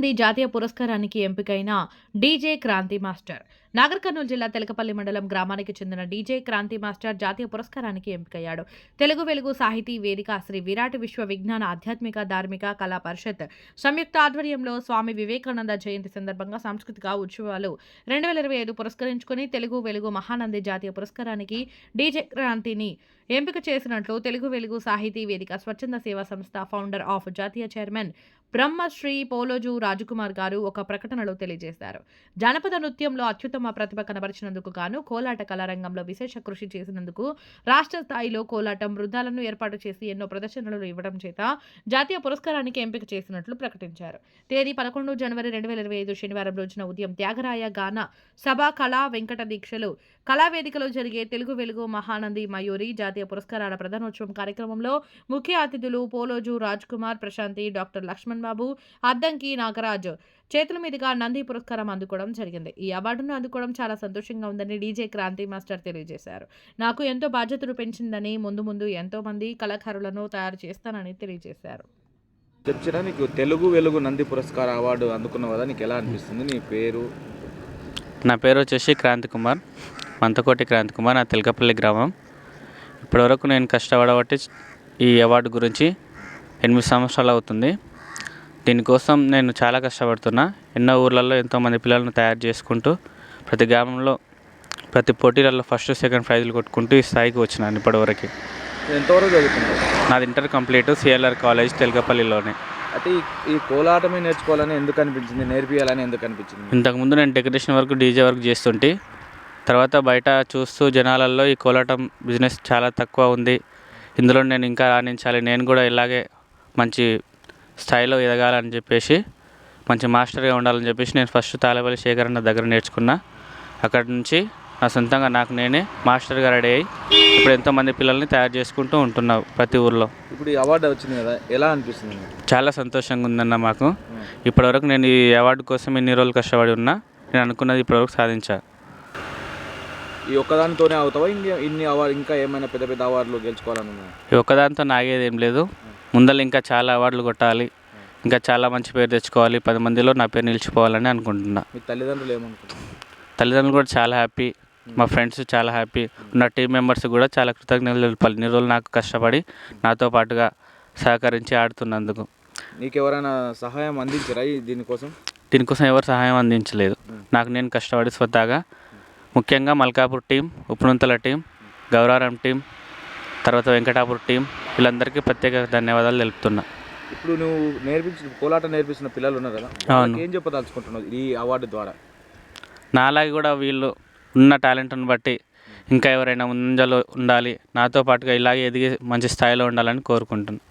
మహానంది జాతీయ పురస్కారానికి ఎంపికైన DJ Kranti master. Nagar Kurnool జిల్లా తెలకపల్లి మండలం గ్రామానికి చెందిన డీజే క్రాంతి మాస్టర్ జాతీయ పురస్కారానికి ఎంపికయ్యాడు. తెలుగు వెలుగు సాహితీ వేదిక, శ్రీ విరాట్ విశ్వ విజ్ఞాన ఆధ్యాత్మిక ధార్మిక కళా పరిషత్ సంయుక్త ఆధ్వర్యంలో స్వామి వివేకానంద జయంతి సందర్భంగా సాంస్కృతిక ఉత్సవాలు 2025 పురస్కరించుకుని తెలుగు వెలుగు మహానంది జాతీయ పురస్కారానికి డీజే క్రాంతిని ఎంపిక చేసినట్లు తెలుగు వెలుగు సాహితీ వేదిక స్వచ్ఛంద సేవా సంస్థ ఫౌండర్ ఆఫ్ జాతీయ చైర్మన్ బ్రహ్మశ్రీ పోలోజు రాజకుమార్ గారు ఒక ప్రకటనలో తెలియజేశారు. జానపద నృత్యంలో అత్యుత్తమ ప్రతిభ కనబరిచినందుకు గాను కోలాట కళారంగంలో విశేష కృషి చేసినందుకు రాష్ట్ర స్థాయిలో కోలాటం బృందాలను ఏర్పాటు చేసి ఎన్నో ప్రదర్శనలు ఇవ్వడం చేత జాతీయ పురస్కారానికి ఎంపిక చేసినట్లు ప్రకటించారు. తేదీ 11 జనవరి 2025 శనివారం రోజున ఉదయం త్యాగరాయ గాన సభ కళా వెంకట దీక్షలు కళావేదికలో జరిగే తెలుగు వెలుగు మహానంది మయూరి జాతీయ పురస్కారాల ప్రధానోత్సవం కార్యక్రమంలో ముఖ్య అతిథులు పోలోజు రాజ్కుమార్, ప్రశాంతి, డాక్టర్ లక్ష్మణ్ బాబు, అద్దంకి నాగరాజ్ చేతుల మీదుగా నంది పురస్కారం అందుకోవడం జరిగింది. ఈ అవార్డును అందుకోవడం చాలా సంతోషంగా ఉందని డీజే క్రాంతి మాస్టర్ తెలియజేశారు. నాకు ఎంతో బాధ్యతలు పెంచిందని, ముందు ముందు ఎంతో మంది కళాకారులను తయారు చేస్తానని తెలియజేశారు. చెప్తున్నా, నీకు తెలుగు వెలుగు నంది పురస్కార అవార్డు అందుకున్న కదా, నీకు ఎలా అనిపిస్తుంది? నీ పేరు? నా పేరు వచ్చేసి క్రాంతి కుమార్, మంతకోటి క్రాంతి కుమార్, నా తెలకపల్లి గ్రామం. ఇప్పటివరకు నేను కష్టపడబట్టి ఈ అవార్డు గురించి 8 సంవత్సరాలు అవుతుంది. దీనికోసం నేను చాలా కష్టపడుతున్నా. ఎన్నో ఊర్లలో ఎంతోమంది పిల్లలను తయారు చేసుకుంటూ ప్రతి గ్రామంలో ప్రతి పోటీలలో ఫస్ట్ సెకండ్ ప్రైజులు కొట్టుకుంటూ ఈ స్థాయికి వచ్చినాను. ఇప్పటివరకు ఎంతవరకు చదువుకున్నావు? నాది ఇంటర్ కంప్లీట్ సిఎల్ఆర్ కాలేజ్ తెలకపల్లిలోనే. అంటే ఈ కోలాటమే నేర్చుకోవాలని ఎందుకు అనిపించింది? నేర్పియాలని ఎందుకు అనిపించింది? ఇంతకుముందు నేను డెకరేషన్ వర్క్, డీజే వర్క్ చేస్తుంటే తర్వాత బయట చూస్తూ జనాలలో ఈ కోలాటం బిజినెస్ చాలా తక్కువ ఉంది, ఇందులో నేను ఇంకా రాణించాలి, నేను కూడా ఇలాగే మంచి స్థాయిలో ఎదగాలని చెప్పేసి, మంచి మాస్టర్గా ఉండాలని చెప్పేసి నేను ఫస్ట్ తాళపల్లి శేఖర్ అన్న దగ్గర నేర్చుకున్నా. అక్కడి నుంచి నా సొంతంగా నాకు నేనే మాస్టర్గా రెడీ అయ్యి ఇప్పుడు ఎంతోమంది పిల్లల్ని తయారు చేసుకుంటూ ఉంటున్నావు ప్రతి ఊర్లో. ఇప్పుడు ఈ అవార్డు వచ్చింది కదా, ఎలా అనిపిస్తుంది? చాలా సంతోషంగా ఉందన్న మాకు. ఇప్పటివరకు నేను ఈ అవార్డు కోసం ఎన్ని రోజులు కష్టపడి ఉన్నా, నేను అనుకున్నది ఇప్పటివరకు సాధించా. ఈ ఒక్కదానితోనే అవుతావా? ఇన్ని అవార్డు ఇంకా ఏమైనా పెద్ద పెద్ద అవార్డులు గెలుచుకోవాలని ఉన్నా? ఈ ఒక్కదానితో నాగేది ఏం లేదు. ముందర ఇంకా చాలా అవార్డులు కొట్టాలి, ఇంకా చాలా మంచి పేరు తెచ్చుకోవాలి, 10 మందిలో నా పేరు నిలిచిపోవాలని అనుకుంటున్నా. మీ తల్లిదండ్రులు ఏమనుకుంటున్నారు? తల్లిదండ్రులు కూడా చాలా హ్యాపీ, మా ఫ్రెండ్స్ చాలా హ్యాపీ, ఉన్న టీం మెంబర్స్ కూడా చాలా కృతజ్ఞతలు తెలపాలి. ఇన్ని రోజులు నాకు కష్టపడి నాతో పాటుగా సహకరించి ఆడుతున్నందుకు. నీకు ఎవరైనా సహాయం అందించారా దీనికోసం? దీనికోసం ఎవరు సహాయం అందించలేదు. నాకు నేను కష్టపడి స్వతహాగా, ముఖ్యంగా Malkapur team, Uppununthala team, Gauraram team, తర్వాత వెంకటాపూర్ టీం, వీళ్ళందరికీ ప్రత్యేక ధన్యవాదాలు తెలుపుతున్నా. ఇప్పుడు నువ్వు కోలాట నేర్పిస్తున్న పిల్లలు ఉన్నారు కదా, ఏం చెప్పదలుచుకుంటున్నావు ఈ అవార్డు ద్వారా? నాలాగే కూడా వీళ్ళు ఉన్న టాలెంట్ని బట్టి ఇంకా ఎవరైనా ముంజలో ఉండాలి, నాతో పాటుగా ఇలాగే ఎదిగి మంచి స్థాయిలో ఉండాలని కోరుకుంటున్నాను.